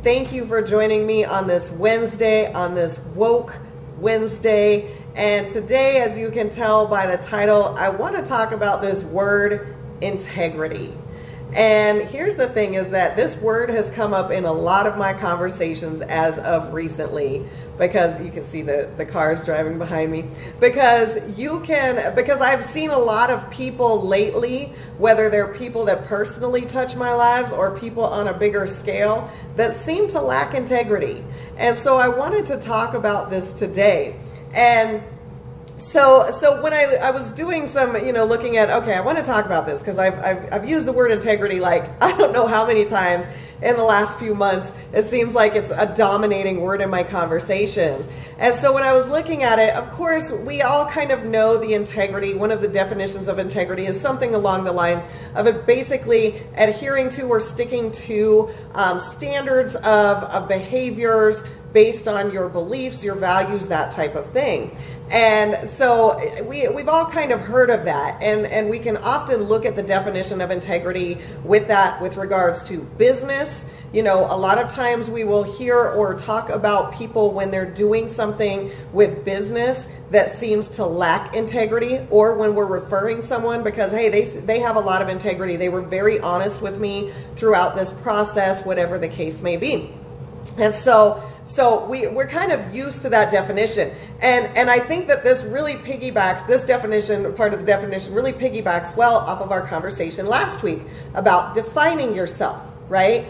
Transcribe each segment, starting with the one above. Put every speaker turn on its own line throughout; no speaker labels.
Thank you for joining me on this Wednesday, on this Woke Wednesday. And today, as you can tell by the title, I want to talk about this word integrity. And here's the thing is that this word has come up in a lot of my conversations as of recently, because you can see the cars driving behind me, because I've seen a lot of people lately, whether they're people that personally touch my lives or people on a bigger scale, that seem to lack integrity. And so I wanted to talk about this today. And so when I was doing some, looking at, okay, I want to talk about this because I've used the word integrity like I don't know how many times in the last few months. It seems like it's a dominating word in my conversations. And so when I was looking at it, of course, we all kind of know the integrity. One of the definitions of integrity is something along the lines of it basically adhering to or sticking to standards of behaviors based on your beliefs, your values, that type of thing. And so we've all kind of heard of that. And we can often look at the definition of integrity with that with regards to business. A lot of times we will hear or talk about people when they're doing something with business that seems to lack integrity, or when we're referring someone because, hey, they have a lot of integrity. They were very honest with me throughout this process, whatever the case may be. And so we're kind of used to that definition. And I think that this definition, part of the definition, really piggybacks well off of our conversation last week about defining yourself, right?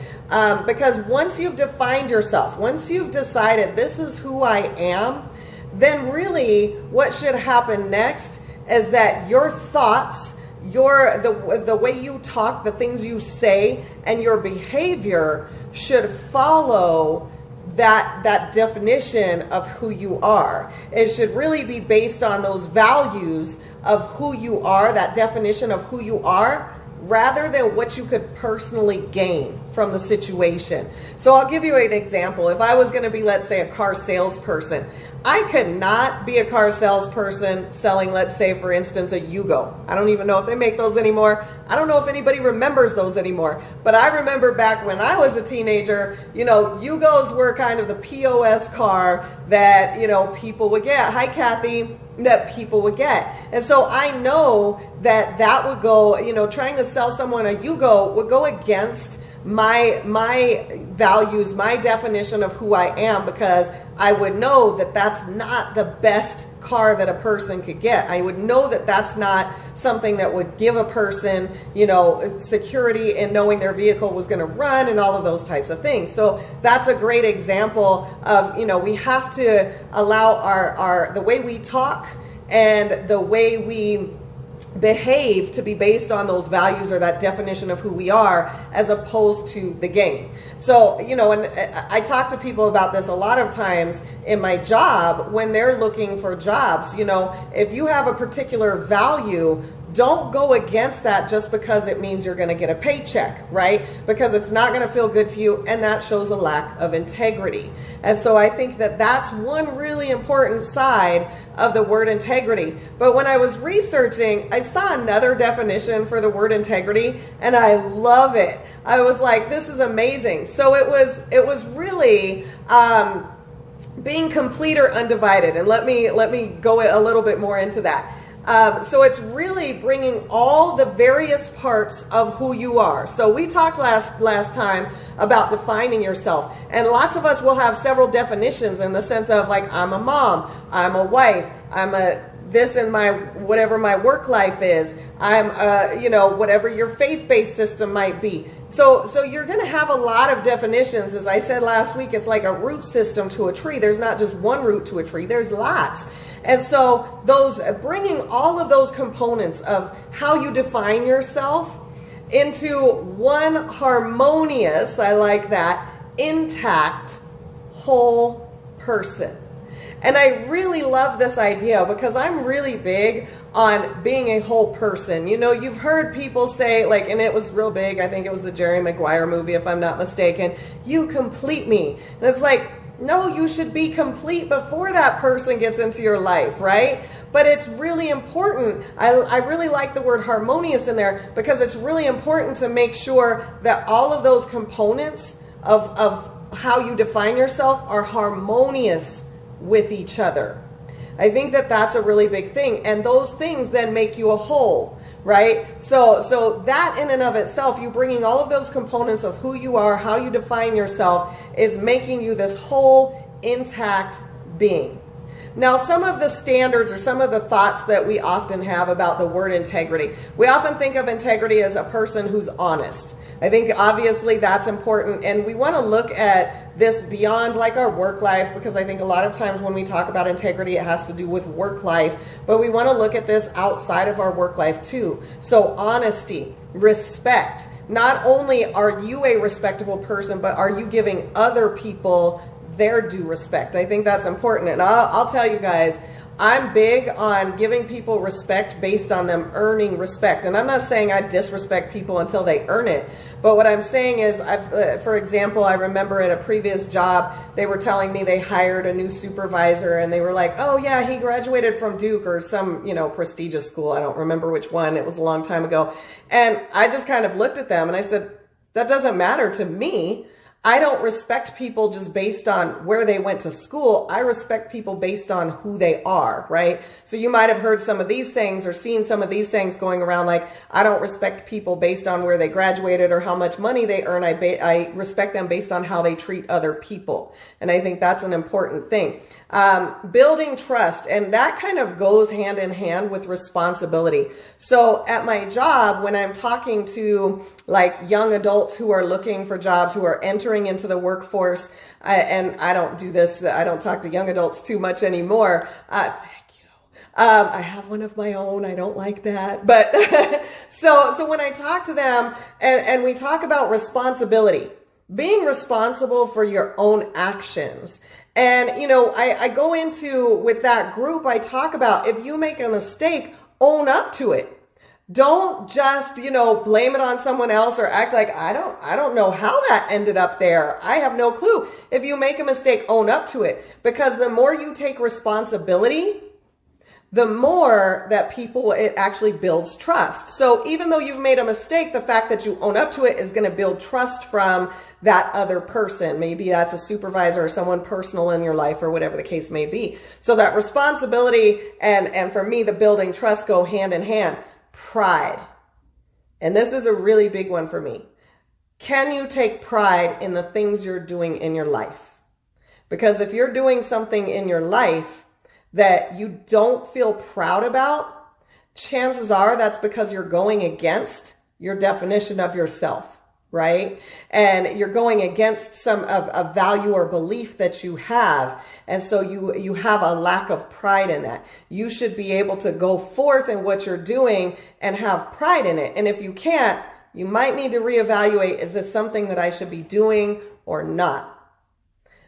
Because once you've defined yourself, once you've decided this is who I am, then really what should happen next is that your thoughts, the way you talk, the things you say, and your behavior should follow that definition of who you are. It should really be based on those values of who you are, that definition of who you are, rather than what you could personally gain from the situation. So I'll give you an example. If I was going to be, let's say, a car salesperson, I could not be a car salesperson selling, let's say, for instance, a Yugo. I don't even know if they make those anymore. I don't know if anybody remembers those anymore. But I remember back when I was a teenager, Yugos were kind of the POS car that, people would get. Hi, Kathy. That people would get. And so I know that would go, trying to sell someone a Yugo would go against my values, my definition of who I am, because I would know that that's not the best car that a person could get. I would know that that's not something that would give a person, security in knowing their vehicle was going to run and all of those types of things. So that's a great example of, we have to allow the way we talk and the way we behave to be based on those values or that definition of who we are, as opposed to the game. So, and I talk to people about this a lot of times in my job when they're looking for jobs. If you have a particular value, don't go against that just because it means you're going to get a paycheck, right? Because it's not going to feel good to you, and that shows a lack of integrity. And so I think that that's one really important side of the word integrity. But when I was researching, I saw another definition for the word integrity, and I love it. I was like, this is amazing. So it was really being complete or undivided. And let me go a little bit more into that. So it's really bringing all the various parts of who you are. So we talked last time about defining yourself. And lots of us will have several definitions in the sense of, like, I'm a mom, I'm a wife, I'm a this in my whatever my work life is, I'm whatever your faith-based system might be. So you're going to have a lot of definitions. As I said last week, it's like a root system to a tree. There's not just one root to a tree, there's lots. And so those bringing all of those components of how you define yourself into one harmonious, I like that, intact, whole person. And I really love this idea because I'm really big on being a whole person. You've heard people say, like, and it was real big, I think it was the Jerry Maguire movie, if I'm not mistaken, you complete me. And it's like, no, you should be complete before that person gets into your life, right? But it's really important. I really like the word harmonious in there because it's really important to make sure that all of those components of how you define yourself are harmonious with each other. I think that that's a really big thing. And those things then make you a whole, right? So that in and of itself, you bringing all of those components of who you are, how you define yourself, is making you this whole, intact being. Now, some of the standards or some of the thoughts that we often have about the word integrity, we often think of integrity as a person who's honest. I think obviously that's important, and we want to look at this beyond like our work life, because I think a lot of times when we talk about integrity, it has to do with work life, but we want to look at this outside of our work life too. So honesty, respect. Not only are you a respectable person, but are you giving other people their due respect? I think that's important. And I'll tell you guys, I'm big on giving people respect based on them earning respect. And I'm not saying I disrespect people until they earn it. But what I'm saying is, for example, I remember at a previous job, they were telling me they hired a new supervisor, and they were like, oh yeah, he graduated from Duke or some, prestigious school. I don't remember which one. It was a long time ago. And I just kind of looked at them and I said, that doesn't matter to me. I don't respect people just based on where they went to school. I respect people based on who they are, right? So you might have heard some of these things or seen some of these things going around, like, I don't respect people based on where they graduated or how much money they earn. I respect them based on how they treat other people. And I think that's an important thing. Building trust, and that kind of goes hand in hand with responsibility. So at my job, when I'm talking to like young adults who are looking for jobs, who are entering into the workforce, and I don't do this, I don't talk to young adults too much anymore. Thank you. I have one of my own. I don't like that. But so when I talk to them and we talk about responsibility, being responsible for your own actions. And, I go into, with that group, I talk about, if you make a mistake, own up to it. Don't just, blame it on someone else or act like, I don't know how that ended up there. I have no clue. If you make a mistake, own up to it. Because the more you take responsibility, the more that it actually builds trust. So even though you've made a mistake, the fact that you own up to it is going to build trust from that other person. Maybe that's a supervisor or someone personal in your life or whatever the case may be. So that responsibility and for me, the building trust go hand in hand. Pride. And this is a really big one for me. Can you take pride in the things you're doing in your life? Because if you're doing something in your life that you don't feel proud about, chances are that's because you're going against your definition of yourself, right? And you're going against some of a value or belief that you have. And so you have a lack of pride in that. You should be able to go forth in what you're doing and have pride in it. And if you can't, you might need to reevaluate, is this something that I should be doing or not?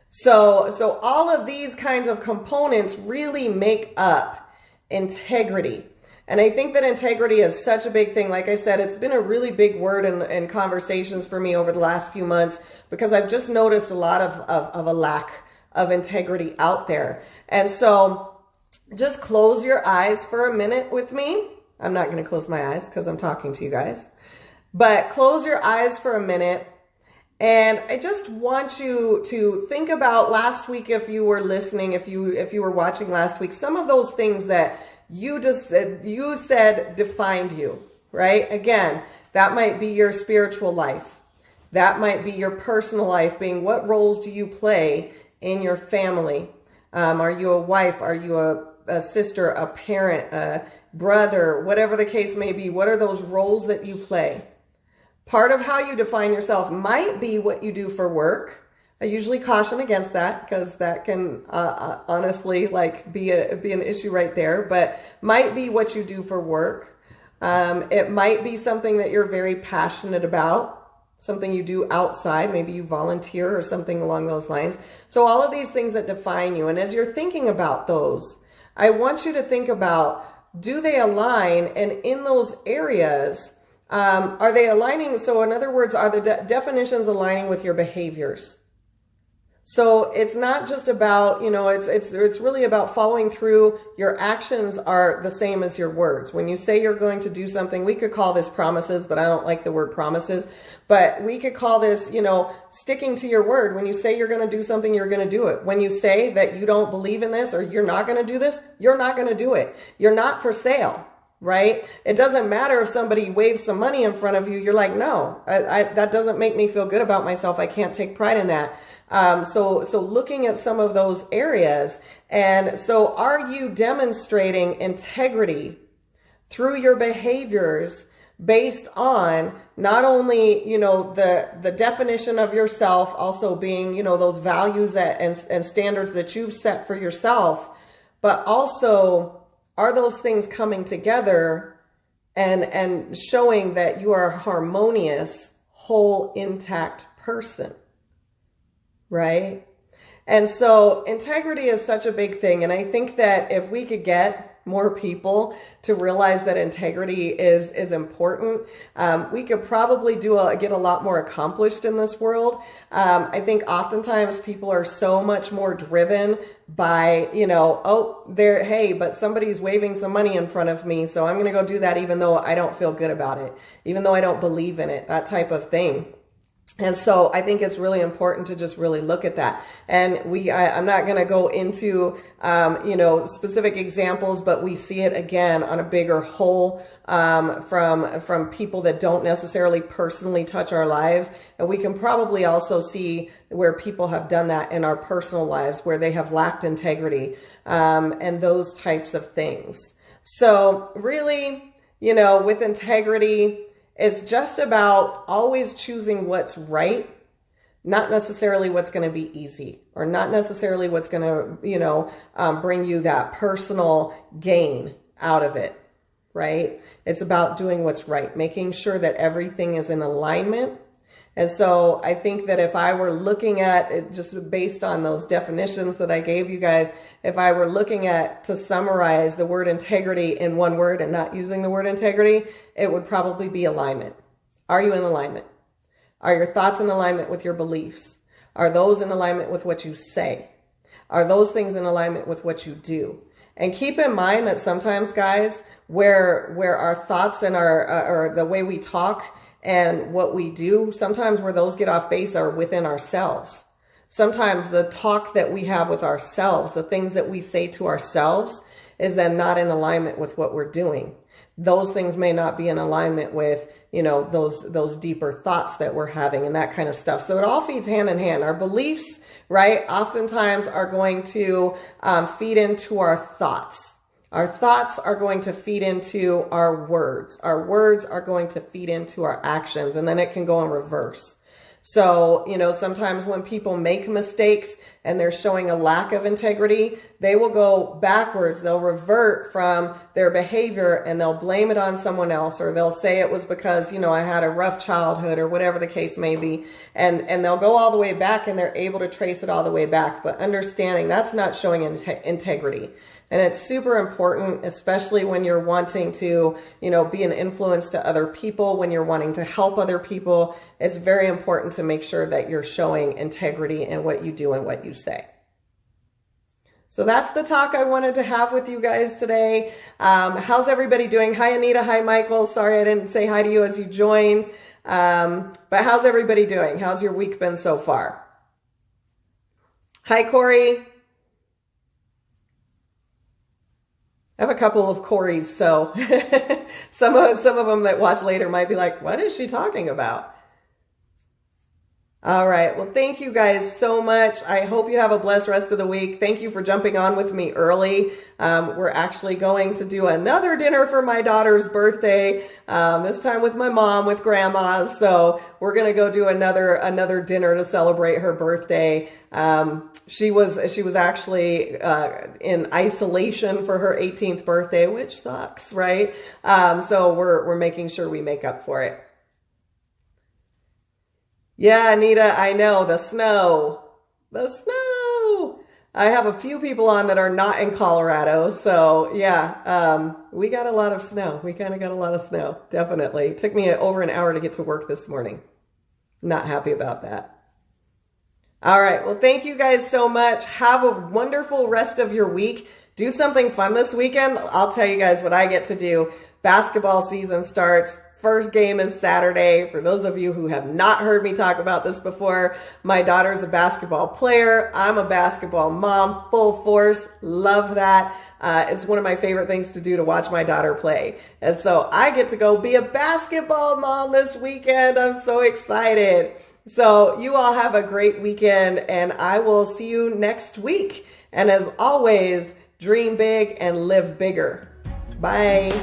So all of these kinds of components really make up integrity. And I think that integrity is such a big thing. Like I said, it's been a really big word in conversations for me over the last few months, because I've just noticed a lot of a lack of integrity out there. And so just close your eyes for a minute with me. I'm not going to close my eyes because I'm talking to you guys, but close your eyes for a minute. And I just want you to think about last week, if you were listening, if you were watching last week, some of those things that you said defined you, right? Again, that might be your spiritual life. That might be your personal life, being what roles do you play in your family? Are you a wife? Are you a sister, a parent, a brother, whatever the case may be? What are those roles that you play? Part of how you define yourself might be what you do for work. I usually caution against that because that can honestly be an issue right there, but might be what you do for work. It might be something that you're very passionate about, something you do outside. Maybe you volunteer or something along those lines. So all of these things that define you. And as you're thinking about those, I want you to think about, do they align? And in those areas, are they aligning? So in other words, are the definitions aligning with your behaviors? So it's not just about, it's really about following through. Your actions are the same as your words. When you say you're going to do something, we could call this promises, but I don't like the word promises. But we could call this, sticking to your word. When you say you're going to do something, you're going to do it. When you say that you don't believe in this or you're not going to do this, you're not going to do it. You're not for sale. Right? It doesn't matter if somebody waves some money in front of you. You're like, no, that doesn't make me feel good about myself. I can't take pride in that. So looking at some of those areas. And so are you demonstrating integrity through your behaviors based on not only, the definition of yourself, also being, those values that and standards that you've set for yourself, but also are those things coming together and showing that you are a harmonious, whole, intact person, right? And so integrity is such a big thing. And I think that if we could get more people to realize that integrity is important, we could probably get a lot more accomplished in this world. I think oftentimes people are so much more driven by, but somebody's waving some money in front of me, so I'm going to go do that even though I don't feel good about it, even though I don't believe in it, that type of thing. And so I think it's really important to just really look at that. And I'm not going to go into, specific examples, but we see it again on a bigger whole, from people that don't necessarily personally touch our lives. And we can probably also see where people have done that in our personal lives, where they have lacked integrity, and those types of things. So really, with integrity, it's just about always choosing what's right, not necessarily what's going to be easy, or not necessarily what's going to, bring you that personal gain out of it, right? It's about doing what's right, making sure that everything is in alignment. And so I think that if I were looking at it just based on those definitions that I gave you guys, if I were looking at to summarize the word integrity in one word and not using the word integrity, it would probably be alignment. Are you in alignment? Are your thoughts in alignment with your beliefs? Are those in alignment with what you say? Are those things in alignment with what you do? And keep in mind that sometimes, guys, where our thoughts and or the way we talk and what we do, sometimes where those get off base are within ourselves. Sometimes the talk that we have with ourselves, the things that we say to ourselves, is then not in alignment with what we're doing. Those things may not be in alignment with, those deeper thoughts that we're having and that kind of stuff. So it all feeds hand in hand. Our beliefs, right, oftentimes are going to feed into our thoughts. Our thoughts are going to feed into our words. Our words are going to feed into our actions, and then it can go in reverse. So, sometimes when people make mistakes and they're showing a lack of integrity, they will go backwards. They'll revert from their behavior and they'll blame it on someone else, or they'll say it was because, I had a rough childhood or whatever the case may be. And they'll go all the way back and they're able to trace it all the way back. But understanding that's not showing integrity. And it's super important, especially when you're wanting to, be an influence to other people, when you're wanting to help other people. It's very important to make sure that you're showing integrity in what you do and what you say. So that's the talk I wanted to have with you guys today. How's everybody doing? Hi, Anita. Hi, Michael. Sorry I didn't say hi to you as you joined. But how's everybody doing? How's your week been so far? Hi, Corey. I have a couple of Corys, so some of them that watch later might be like, what is she talking about? All right. Well, thank you guys so much. I hope you have a blessed rest of the week. Thank you for jumping on with me early. We're actually going to do another dinner for my daughter's birthday, this time with my mom, with grandma. So we're going to go do another dinner to celebrate her birthday. She was actually in isolation for her 18th birthday, which sucks, right? So we're making sure we make up for it. Yeah, Anita, I know, the snow. I have a few people on that are not in Colorado. So yeah, we got a lot of snow. We kind of got a lot of snow, definitely. It took me over an hour to get to work this morning. Not happy about that. All right. Well, thank you guys so much. Have a wonderful rest of your week. Do something fun this weekend. I'll tell you guys what I get to do. Basketball season starts. First game is Saturday. For those of you who have not heard me talk about this before, my daughter's a basketball player. I'm a basketball mom, full force. Love that. It's one of my favorite things to do, to watch my daughter play. And so I get to go be a basketball mom this weekend. I'm so excited. So you all have a great weekend, and I will see you next week. And as always, dream big and live bigger. Bye.